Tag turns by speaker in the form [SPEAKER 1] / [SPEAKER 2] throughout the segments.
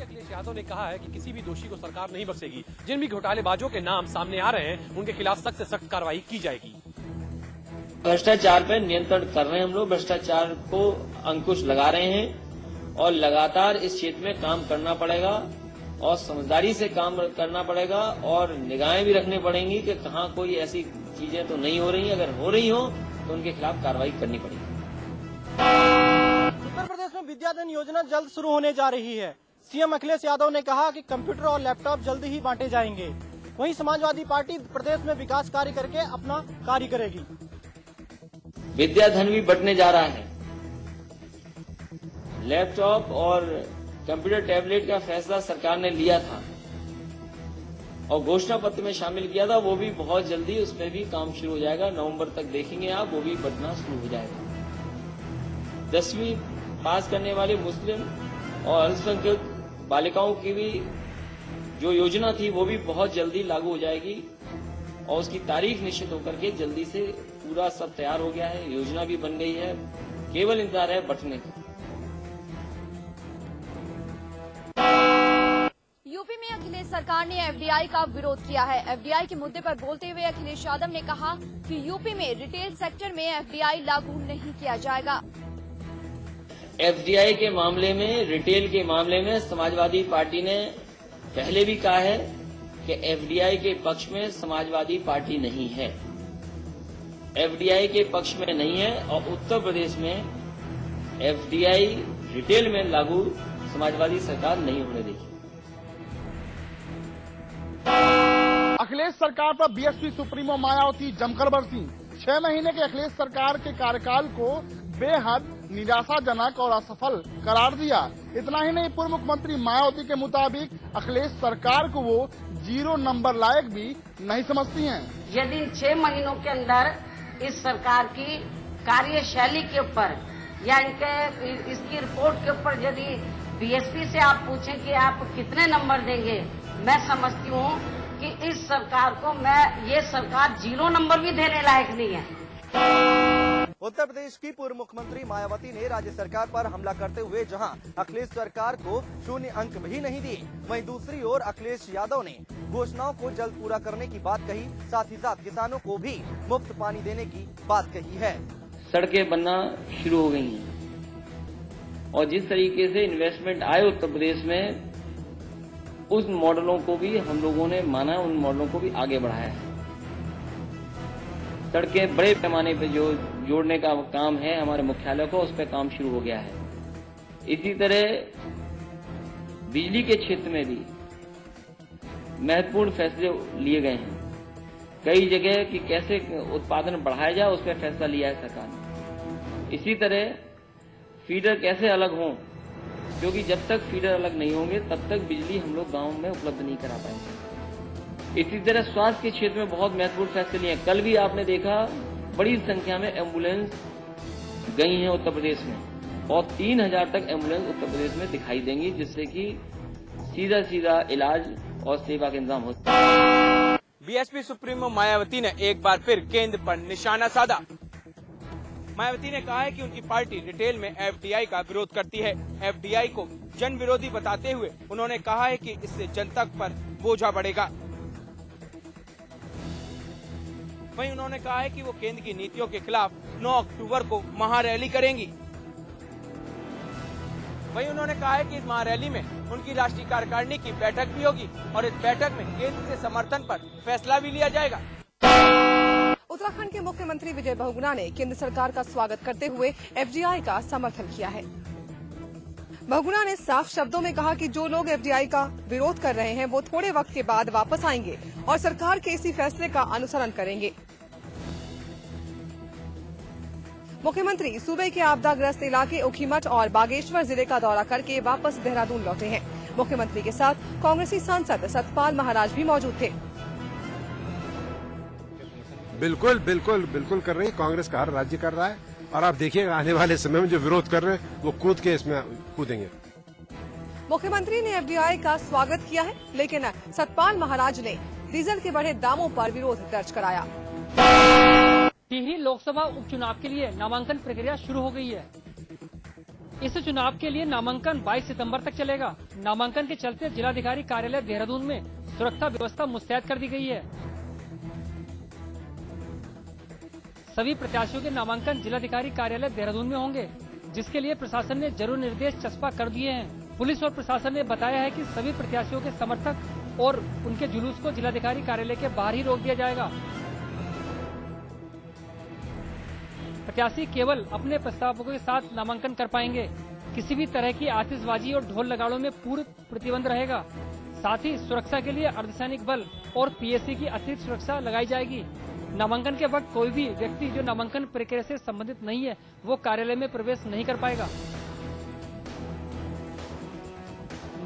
[SPEAKER 1] अखिलेश यादव ने कहा है कि किसी भी दोषी को सरकार नहीं बख्शेगी। जिन भी घोटालेबाजों के नाम सामने आ रहे हैं उनके खिलाफ सख्त से सख्त कार्रवाई की जाएगी।
[SPEAKER 2] भ्रष्टाचार पर नियंत्रण कर रहे हैं हम लोग, भ्रष्टाचार को अंकुश लगा रहे हैं और लगातार इस क्षेत्र में काम करना पड़ेगा और समझदारी से काम करना पड़ेगा और निगाहें भी रखनी पड़ेंगी कि कहाँ कोई ऐसी चीजें तो नहीं हो रही, अगर हो रही हो तो उनके खिलाफ कार्रवाई करनी पड़ेगी।
[SPEAKER 3] उत्तर प्रदेश में विद्याधन योजना जल्द शुरू होने जा रही है। सीएम अखिलेश यादव ने कहा कि कंप्यूटर और लैपटॉप जल्द ही बांटे जाएंगे। वहीं समाजवादी पार्टी प्रदेश में विकास कार्य करके अपना कार्य करेगी।
[SPEAKER 2] विद्याधन भी बंटने जा रहा है। लैपटॉप और कंप्यूटर टैबलेट का फैसला सरकार ने लिया था और घोषणा पत्र में शामिल किया था, वो भी बहुत जल्दी उसमें भी काम शुरू हो जाएगा। नवंबर तक देखेंगे आप, वो भी बंटना शुरू हो जाएगा। 10वीं पास करने वाले मुस्लिम और अल्पसंख्यक बालिकाओं की भी जो योजना थी वो भी बहुत जल्दी लागू हो जाएगी और उसकी तारीख निश्चित होकर के जल्दी से पूरा सब तैयार हो गया है, योजना भी बन गई है, केवल इंतजार है बंटने का।
[SPEAKER 4] यूपी में अखिलेश सरकार ने एफडीआई का विरोध किया है। एफडीआई के मुद्दे पर बोलते हुए अखिलेश यादव ने कहा कि यूपी में रिटेल सेक्टर में एफडीआई लागू नहीं किया जाएगा।
[SPEAKER 2] एफडीआई के मामले में, रिटेल के मामले में समाजवादी पार्टी ने पहले भी कहा है कि एफडीआई के पक्ष में समाजवादी पार्टी नहीं है, एफडीआई के पक्ष में नहीं है और उत्तर प्रदेश में एफडीआई रिटेल में लागू समाजवादी सरकार नहीं होने देगी।
[SPEAKER 5] अखिलेश सरकार पर बीएसपी सुप्रीमो मायावती जमकर बरसी। 6 महीने के अखिलेश सरकार के कार्यकाल को बेहद निराशाजनक और असफल करार दिया। इतना ही नहीं, पूर्व मुख्यमंत्री मायावती के मुताबिक अखिलेश सरकार को वो 0 नंबर लायक भी नहीं समझती हैं।
[SPEAKER 6] यदि 6 महीनों के अंदर इस सरकार की कार्यशैली के ऊपर या इसकी रिपोर्ट के ऊपर यदि बीएसपी से आप पूछें कि आप कितने नंबर देंगे, मैं समझती हूँ कि इस सरकार को ये सरकार 0 नंबर भी देने लायक नहीं है।
[SPEAKER 3] उत्तर प्रदेश की पूर्व मुख्यमंत्री मायावती ने राज्य सरकार पर हमला करते हुए जहां अखिलेश सरकार को 0 अंक भी नहीं दिए, वहीं दूसरी ओर अखिलेश यादव ने घोषणाओं को जल्द पूरा करने की बात कही, साथ ही साथ किसानों को भी मुफ्त पानी देने की बात कही है।
[SPEAKER 2] सड़कें बनना शुरू हो गई हैं और जिस तरीके से इन्वेस्टमेंट आए उत्तर प्रदेश में, उस मॉडलों को भी हम लोगों ने माना, उन मॉडलों को भी आगे बढ़ाया है। सड़कें बड़े पैमाने पे जो जोड़ने का काम है हमारे मुख्यालय को, उस पर काम शुरू हो गया है। इसी तरह बिजली के क्षेत्र में भी महत्वपूर्ण फैसले लिए गए हैं। कई जगह कि कैसे उत्पादन बढ़ाया जाए उस पर फैसला लिया है सरकार ने। इसी तरह फीडर कैसे अलग हों, क्योंकि जब तक फीडर अलग नहीं होंगे तब तक बिजली हम लोग गाँव में उपलब्ध नहीं करा पाएंगे। इसी तरह स्वास्थ्य के क्षेत्र में बहुत महत्वपूर्ण फैसले लिए हैं। कल भी आपने देखा बड़ी संख्या में एम्बुलेंस गई हैं उत्तर प्रदेश में और 3000 तक एम्बुलेंस उत्तर प्रदेश में दिखाई देंगी, जिससे कि सीधा सीधा इलाज और सेवा का इंतजाम होता है।
[SPEAKER 7] बीएसपी सुप्रीमो मायावती ने एक बार फिर केंद्र पर निशाना साधा। मायावती ने कहा है कि उनकी पार्टी रिटेल में एफडीआई का विरोध करती है। एफडीआई को जन विरोधी बताते हुए उन्होंने कहा है कि इससे जनता पर बोझा बढ़ेगा। वहीं उन्होंने कहा है कि वो केंद्र की नीतियों के खिलाफ 9 अक्टूबर को महारैली करेंगी। वहीं उन्होंने कहा है कि इस महारैली में उनकी राष्ट्रीय कार्यकारिणी की बैठक भी होगी और इस बैठक में केंद्र के समर्थन पर फैसला भी लिया जाएगा।
[SPEAKER 8] उत्तराखंड के मुख्यमंत्री विजय बहुगुणा ने केंद्र सरकार का स्वागत करते हुए एफडीआई का समर्थन किया है। बहुगुणा ने साफ शब्दों में कहा कि जो लोग एफडीआई का विरोध कर रहे हैं वो थोड़े वक्त के बाद वापस आएंगे और सरकार के इसी फैसले का अनुसरण करेंगे। मुख्यमंत्री सूबे के आपदाग्रस्त इलाके ऊखीमठ और बागेश्वर जिले का दौरा करके वापस देहरादून लौटे हैं। मुख्यमंत्री के साथ कांग्रेसी सांसद सतपाल महाराज भी मौजूद थे।
[SPEAKER 9] बिल्कुल बिल्कुल बिल्कुल कर रही कांग्रेस का हर राज्य कर रहा है और आप देखिएगा आने वाले समय में जो विरोध कर रहे हैं वो कूद के इसमें कूदेंगे।
[SPEAKER 8] मुख्यमंत्री ने एफडीआई का स्वागत किया है, लेकिन सतपाल महाराज ने डीजल के बढ़े दामों पर विरोध दर्ज कराया।
[SPEAKER 10] टिहरी लोकसभा उपचुनाव के लिए नामांकन प्रक्रिया शुरू हो गई है। इस चुनाव के लिए नामांकन 22 सितंबर तक चलेगा। नामांकन के चलते जिलाधिकारी कार्यालय देहरादून में सुरक्षा व्यवस्था मुस्तैद कर दी गई है। सभी प्रत्याशियों के नामांकन जिलाधिकारी कार्यालय देहरादून में होंगे, जिसके लिए प्रशासन ने जरूरी निर्देश चस्पा कर दिए हैं। पुलिस और प्रशासन ने बताया है कि सभी प्रत्याशियों के समर्थक और उनके जुलूस को जिलाधिकारी कार्यालय के बाहर ही रोक दिया जाएगा। प्रत्याशी केवल अपने प्रस्तावकों के साथ नामांकन कर पाएंगे। किसी भी तरह की आतिशबाजी और ढोल नगाड़ों में पूर्ण प्रतिबंध रहेगा। साथ ही सुरक्षा के लिए अर्धसैनिक बल और पीएससी की अतिरिक्त सुरक्षा लगाई जाएगी। नामांकन के वक्त कोई भी व्यक्ति जो नामांकन प्रक्रिया से संबंधित नहीं है, वो कार्यालय में प्रवेश नहीं कर पाएगा।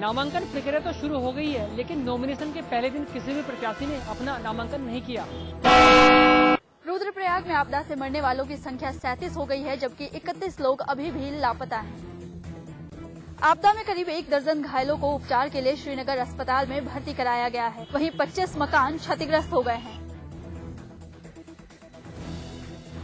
[SPEAKER 10] नामांकन प्रक्रिया तो शुरू हो गई है, लेकिन नॉमिनेशन के पहले दिन किसी भी प्रत्याशी ने अपना नामांकन नहीं किया।
[SPEAKER 4] रुद्रप्रयाग में आपदा से मरने वालों की संख्या 37 हो गई है, जबकि 31 लोग अभी भी लापता हैं। आपदा में करीब 1 दर्जन घायलों को उपचार के लिए श्रीनगर अस्पताल में भर्ती कराया गया है। वहीं 25 मकान क्षतिग्रस्त हो गए हैं।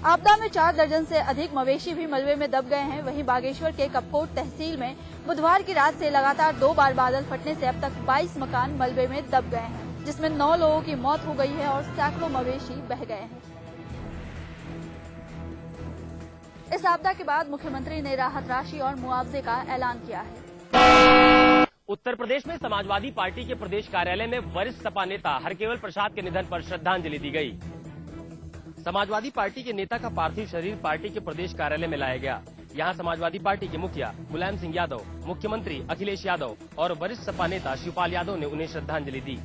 [SPEAKER 4] आपदा में 4 दर्जन से अधिक मवेशी भी मलबे में दब गए हैं। वहीं बागेश्वर के कपकोट तहसील में बुधवार की रात से लगातार 2 बार बादल फटने से अब तक 22 मकान मलबे में दब गए हैं, जिसमें 9 लोगों की मौत हो गई है और सैकड़ों मवेशी बह गए हैं। इस आपदा के बाद मुख्यमंत्री ने राहत राशि और मुआवजे का ऐलान किया है।
[SPEAKER 11] उत्तर प्रदेश में समाजवादी पार्टी के प्रदेश कार्यालय में वरिष्ठ सपा नेता हरकेवल प्रसाद के निधन पर श्रद्धांजलि दी गई। समाजवादी पार्टी के नेता का पार्थिव शरीर पार्टी के प्रदेश कार्यालय में लाया गया। यहां समाजवादी पार्टी के मुखिया मुलायम सिंह यादव, मुख्यमंत्री अखिलेश यादव और वरिष्ठ सपा नेता शिवपाल यादव ने उन्हें श्रद्धांजलि दी।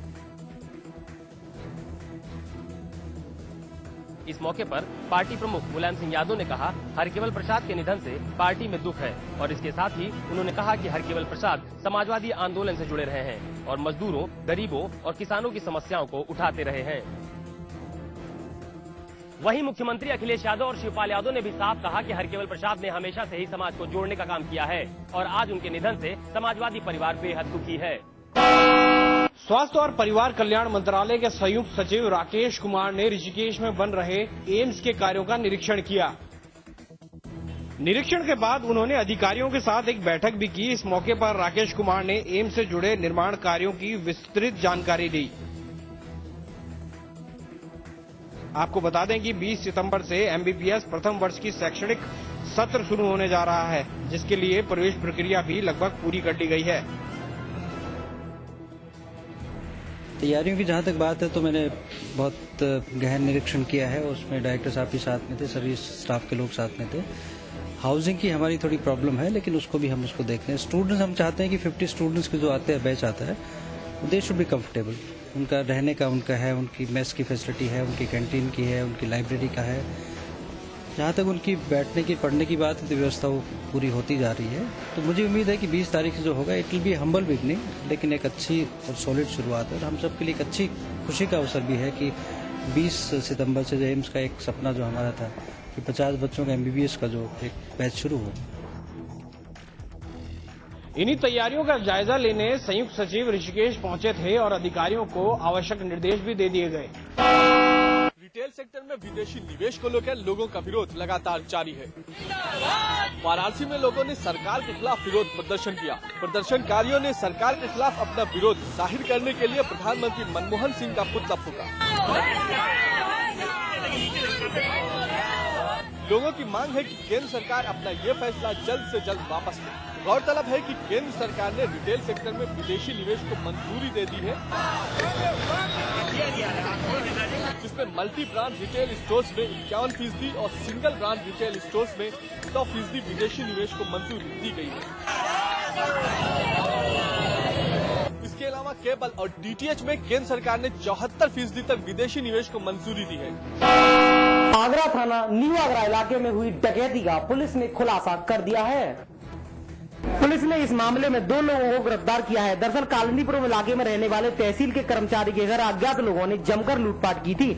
[SPEAKER 11] इस मौके पर पार्टी प्रमुख मुलायम सिंह यादव ने कहा, हरकेवल प्रसाद के निधन से पार्टी में दुख है और इसके साथ ही उन्होंने कहा कि हरकेवल प्रसाद समाजवादी आंदोलन से जुड़े रहे हैं और मजदूरों, गरीबों और किसानों की समस्याओं को उठाते रहे हैं। वहीं मुख्यमंत्री अखिलेश यादव और शिवपाल यादव ने भी साफ कहा कि हरकेवल प्रसाद ने हमेशा से ही समाज को जोड़ने का काम किया है और आज उनके निधन से समाजवादी परिवार बेहद दुखी है।
[SPEAKER 7] स्वास्थ्य और परिवार कल्याण मंत्रालय के संयुक्त सचिव राकेश कुमार ने ऋषिकेश में बन रहे एम्स के कार्यों का निरीक्षण किया। निरीक्षण के बाद उन्होंने अधिकारियों के साथ एक बैठक भी की। इस मौके पर राकेश कुमार ने एम्स से जुड़े निर्माण कार्यों की विस्तृत जानकारी दी। आपको बता दें कि 20 सितंबर से एमबीबीएस प्रथम वर्ष की शैक्षणिक सत्र शुरू होने जा रहा है, जिसके लिए प्रवेश प्रक्रिया भी लगभग पूरी कर ली गई है।
[SPEAKER 12] तैयारियों की जहाँ तक बात है तो मैंने बहुत गहन निरीक्षण किया है। उसमें डायरेक्टर साहब भी साथ में थे, सभी स्टाफ के लोग साथ में थे। हाउसिंग की हमारी थोड़ी प्रॉब्लम है, लेकिन उसको भी हम उसको देख रहे हैं। स्टूडेंट्स हम चाहते हैं कि 50 स्टूडेंट्स के जो आते हैं, बैच आता है, दे शुड बी कंफर्टेबल। उनका रहने का उनका है, उनकी मेस की फैसिलिटी है, उनकी कैंटीन की है, उनकी लाइब्रेरी का है। जहाँ तक उनकी बैठने की पढ़ने की बात है तो व्यवस्था वो पूरी होती जा रही है। तो मुझे उम्मीद है कि 20 तारीख से जो होगा it will be humble beginning, लेकिन एक अच्छी और सॉलिड शुरुआत है। और हम सबके लिए एक अच्छी खुशी का अवसर भी है कि 20 सितंबर से जो एम्स का एक सपना जो हमारा था कि 50 बच्चों का एमबीबीएस का जो एक बैच शुरू हो।
[SPEAKER 7] इन्हीं तैयारियों का जायजा लेने संयुक्त सचिव ऋषिकेश पहुंचे थे और अधिकारियों को आवश्यक निर्देश भी दे दिए गए।
[SPEAKER 13] रिटेल सेक्टर में विदेशी निवेश को लेकर लोगों का विरोध लगातार जारी है। वाराणसी में लोगों ने सरकार के खिलाफ विरोध प्रदर्शन किया। प्रदर्शनकारियों ने सरकार के खिलाफ अपना विरोध जाहिर करने के लिए प्रधानमंत्री मनमोहन सिंह का पुतला फूंका। लोगों की मांग है कि केंद्र सरकार अपना ये फैसला जल्द से जल्द वापस ले। गौरतलब है कि केंद्र सरकार ने रिटेल सेक्टर में विदेशी निवेश को मंजूरी दे दी है, जिसमें मल्टी ब्रांड रिटेल स्टोर्स में 51% और सिंगल ब्रांड रिटेल स्टोर्स में 100% विदेशी निवेश को मंजूरी दी गई है। इसके अलावा केबल और डीटीएच में केंद्र सरकार ने 74% तक विदेशी निवेश को मंजूरी दी है।
[SPEAKER 14] आगरा थाना न्यू आगरा इलाके में हुई डकैती का पुलिस ने खुलासा कर दिया है। पुलिस ने इस मामले में 2 लोगों को गिरफ्तार किया है। दरअसल कालनीपुरम इलाके में रहने वाले तहसील के कर्मचारी के घर अज्ञात लोगों ने जमकर लूटपाट की थी,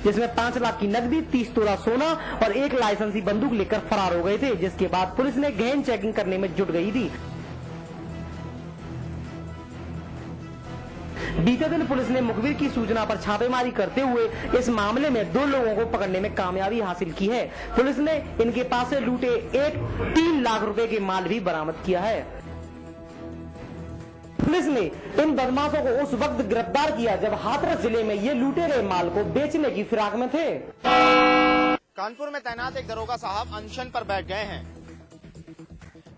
[SPEAKER 14] जिसमें 5 लाख की नकदी, 30 तोला सोना और 1 लाइसेंसी बंदूक लेकर फरार हो गए थे। जिसके बाद पुलिस ने गहन चेकिंग करने में जुट गई थी। बीते दिन पुलिस ने मुखबिर की सूचना पर छापेमारी करते हुए इस मामले में 2 लोगों को पकड़ने में कामयाबी हासिल की है। पुलिस ने इनके पास से लूटे 3 लाख रुपए के माल भी बरामद किया है। पुलिस ने इन बदमाशों को उस वक्त गिरफ्तार किया जब हाथरस जिले में ये लूटे गए माल को बेचने की फिराक में थे।
[SPEAKER 15] कानपुर में तैनात एक दरोगा साहब अनशन पर बैठ गए हैं।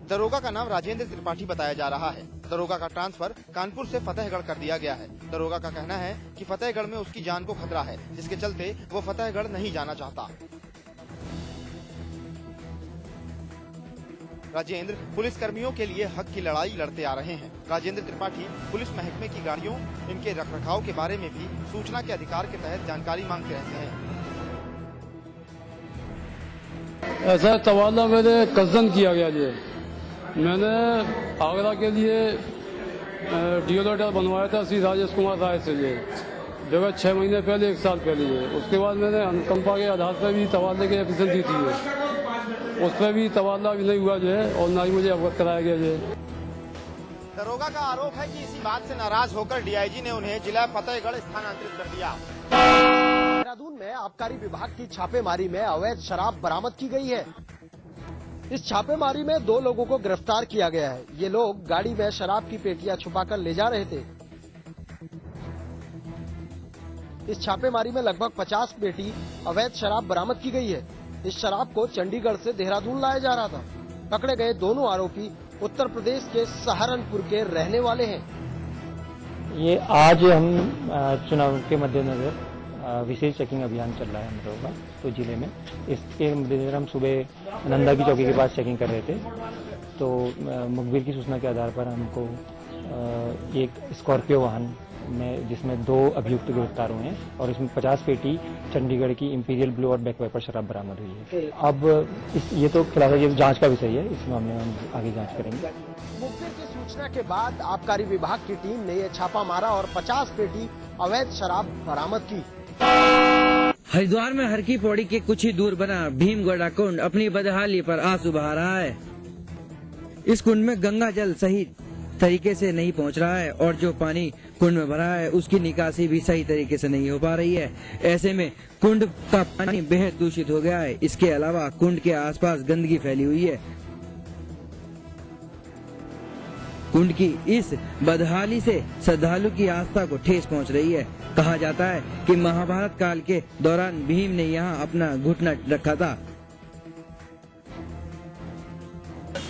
[SPEAKER 15] दरोगा का नाम राजेंद्र त्रिपाठी बताया जा रहा है। दरोगा का ट्रांसफर कानपुर से फतेहगढ़ कर दिया गया है। दरोगा का कहना है कि फतेहगढ़ में उसकी जान को खतरा है, जिसके चलते वो फतेहगढ़ नहीं जाना चाहता। राजेंद्र पुलिस कर्मियों के लिए हक की लड़ाई लड़ते आ रहे हैं। राजेंद्र त्रिपाठी पुलिस महकमे की गाड़ियों, इनके रखरखाव के बारे में भी सूचना के अधिकार के तहत जानकारी मांगते रहते हैं।
[SPEAKER 16] ऐसा तबादला मेरे कजन किया गया जी। मैंने आगरा के लिए डीओ लेटर बनवाया था श्री राजेश कुमार राय से ये जगह 6 महीने पहले, 1 साल पहले ये। उसके बाद मैंने अनुकंपा के आधार पर भी तबादले की एप्लीकेशन दी थी, उस पर भी तबादला भी नहीं हुआ जो है और न ही मुझे अवगत कराया गया जो है।
[SPEAKER 15] दरोगा का आरोप है कि इसी बात से नाराज होकर डीआईजी ने उन्हें जिला फतेहगढ़ स्थानांतरित कर दिया।
[SPEAKER 17] देहरादून में आबकारी विभाग की छापेमारी में अवैध शराब बरामद की गई है। इस छापेमारी में 2 लोगों को गिरफ्तार किया गया है। ये लोग गाड़ी में शराब की पेटियां छुपाकर ले जा रहे थे। इस छापेमारी में लगभग 50 पेटी अवैध शराब बरामद की गई है। इस शराब को चंडीगढ़ से देहरादून लाया जा रहा था। पकड़े गए दोनों आरोपी उत्तर प्रदेश के सहारनपुर के रहने वाले हैं।
[SPEAKER 18] ये आज हम चुनाव के मद्देनजर विशेष चेकिंग अभियान चल रहा है हम लोगों का तो जिले में। इसके मद्देनजर हम सुबह नंदा की चौकी के पास चेकिंग कर रहे थे, तो मुखबिर की सूचना के आधार पर हमको एक स्कॉर्पियो वाहन में जिसमें 2 अभियुक्त गिरफ्तार हुए हैं और इसमें 50 पेटी चंडीगढ़ की इंपीरियल ब्लू और ब्लैक पेपर शराब बरामद हुई है। अब ये तो फिलहाल ये जांच का विषय है, इस मामले में हम आगे जांच करेंगे।
[SPEAKER 17] मुखबिर की सूचना के बाद आबकारी विभाग की टीम ने ये छापा मारा और 50 पेटी अवैध शराब बरामद की।
[SPEAKER 19] हरिद्वार में हर की पौड़ी के कुछ ही दूर बना भीमगढ़ा कुंड अपनी बदहाली पर आंसू बहा रहा है। इस कुंड में गंगा जल सही तरीके से नहीं पहुंच रहा है और जो पानी कुंड में भरा है उसकी निकासी भी सही तरीके से नहीं हो पा रही है। ऐसे में कुंड का पानी बेहद दूषित हो गया है। इसके अलावा कुंड के आसपास गंदगी फैली हुई है। कुंड की इस बदहाली से श्रद्धालु की आस्था को ठेस पहुंच रही है। कहा जाता है कि महाभारत काल के दौरान भीम ने यहाँ अपना घुटना रखा था।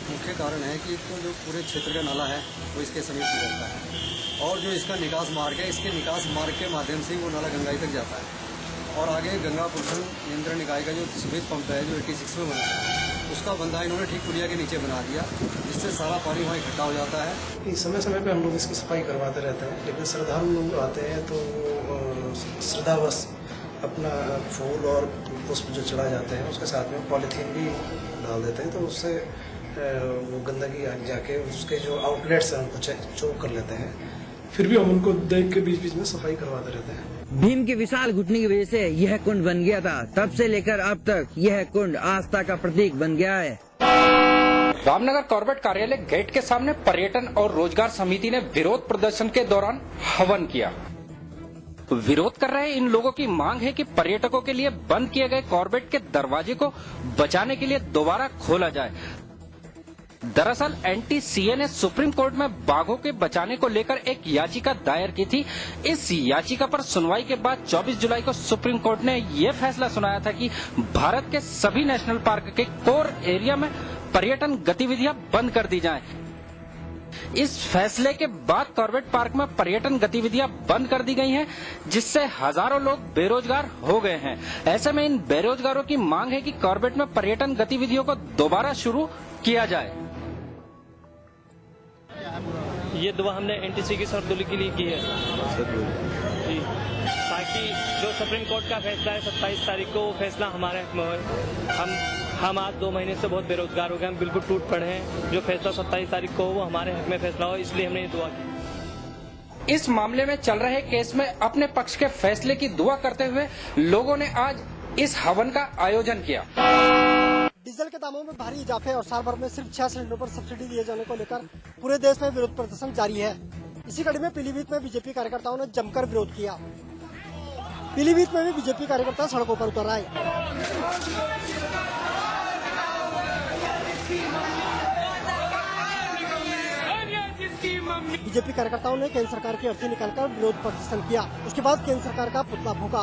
[SPEAKER 20] मुख्य कारण है कि तो जो पूरे क्षेत्र का नाला है वो इसके समीप गुजरता है और जो इसका निकास मार्ग है, इसके निकास मार्ग के माध्यम से वो नाला गंगाई तक जाता है और आगे गंगा प्रदूषण नियंत्रण निकाय का जो सीवेज पंप है जो 86 में बना है उसका बंधा इन्होंने ठीक पुलिया के नीचे बना दिया, जिससे सारा पानी वहाँ इकट्ठा हो जाता है।
[SPEAKER 21] समय समय पे हम लोग इसकी सफाई करवाते रहते हैं, लेकिन श्रद्धालु लोग आते हैं तो श्रद्धावश अपना फूल और पुष्प जो चढ़ा जाते हैं उसके साथ में पॉलीथीन भी डाल देते हैं, तो उससे वो गंदगी जाके उसके जो आउटलेट्स हैं उनको चोक कर लेते हैं। फिर भी हम उनको देख के बीच बीच में सफाई करवाते रहते हैं।
[SPEAKER 19] भीम के विशाल घुटने की वजह से यह कुंड बन गया था। तब से लेकर अब तक यह कुंड आस्था का प्रतीक बन गया है।
[SPEAKER 22] रामनगर कॉर्बेट कार्यालय गेट के सामने पर्यटन और रोजगार समिति ने विरोध प्रदर्शन के दौरान हवन किया। विरोध कर रहे इन लोगों की मांग है कि पर्यटकों के लिए बंद किए गए कॉर्बेट के दरवाजे को बचाने के लिए दोबारा खोला जाए। दरअसल एनटीसीए ने सुप्रीम कोर्ट में बाघों के बचाने को लेकर एक याचिका दायर की थी। इस याचिका पर सुनवाई के बाद 24 जुलाई को सुप्रीम कोर्ट ने यह फैसला सुनाया था कि भारत के सभी नेशनल पार्क के कोर एरिया में पर्यटन गतिविधियां बंद कर दी जाएं। इस फैसले के बाद कॉर्बेट पार्क में पर्यटन गतिविधियां बंद कर दी गई हैं, जिससे हजारों लोग बेरोजगार हो गए हैं। ऐसे में इन बेरोजगारों की मांग है कि कॉर्बेट में पर्यटन गतिविधियों को दोबारा शुरू किया जाए।
[SPEAKER 23] ये दुआ हमने एनटीसी की सरदुली के लिए की है जी, ताकि जो सुप्रीम कोर्ट का फैसला है 27 तारीख को वो फैसला हमारे हक में हो। हम आज 2 महीने से बहुत बेरोजगार हो गए, हम बिल्कुल टूट पड़े हैं। जो फैसला 27 तारीख को वो हमारे हक में फैसला हो, इसलिए हमने ये दुआ की।
[SPEAKER 22] इस मामले में चल रहे केस में अपने पक्ष के फैसले की दुआ करते हुए लोगों ने आज इस हवन का आयोजन किया।
[SPEAKER 24] डीजल के दामों में भारी इजाफे और साल भर में सिर्फ 6 सिलेंडरों पर सब्सिडी दिए जाने को लेकर पूरे देश में विरोध प्रदर्शन जारी है। इसी कड़ी में पीलीभीत में बीजेपी कार्यकर्ताओं ने जमकर विरोध किया। पीलीभीत में भी बीजेपी कार्यकर्ता सड़कों पर उतर आए। बीजेपी कार्यकर्ताओं ने केंद्र सरकार की अर्थी निकालकर विरोध प्रदर्शन किया। उसके बाद केंद्र सरकार का पुतला फूंका।